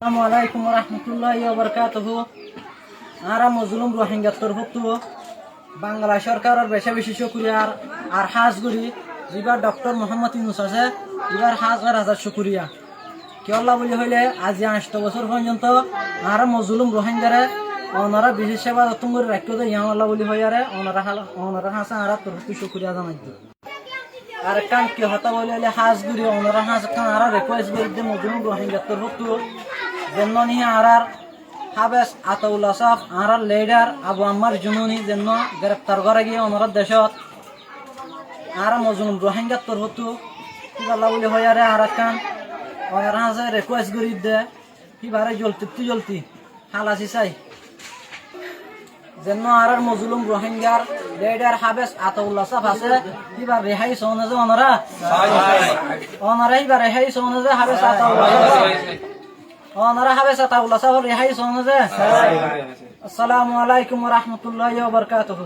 আসসালামু আলাইকুম ওয়া রাহমাতুল্লাহি ওয়া বারাকাতুহু। আরা মজলুম রোহিঙ্গা তরফত বাংলা সরকারের বেশি শুকরিয়া আর হাজ করি এবার ডক্টর মোহাম্মদ ইউনূস আছে এবার হাজার হাজার শুকরিয়া কি আল্লাহ বলি হইলে আজ 8 বছর পর্যন্ত আর মজলুম রোহিঙ্গারে ওনারা বিশেষ সেবা যত্ন করে রাখতে দেয় ইয়া আল্লাহ বলি হইয়ারে ওনারা হাসা আর তরফত শুকরিয়া জানাই আর কান কি হতা বলে হাজ করি ওনারা হাজ কান আর রিকোয়েস্ট করে যে মজলুম রোহিঙ্গা তরফত যেন নি আর হাবেস আতাউল্লাহ সাহ আর লিডার আবু আম্মার জুনুনি যেন গ্রেপ্তার করে গিয়ে ওনারা দেশত আর মজলুম রোহিঙ্গার তরফত আল্লাহ বলি হইয়ারে আর কান ওনারা হাসে রিকোয়েস্ট করি দে কিবারে জলতি হালাসি চাই যেন আর মজলুম রোহিঙ্গার লিডার হাবেস আতাউল্লাহ সাহ আছে কিবার রেহাই সনে যে ওনারা এবার রেহাই সনে যে হাবেস আতাউল্লাহ ওনারা হাবেস আতাউল্লাহ সাহ রেহাই সনে যে। আসসালামু আলাইকুম ওয়া রাহমাতুল্লাহি ওয়া বারাকাতুহু।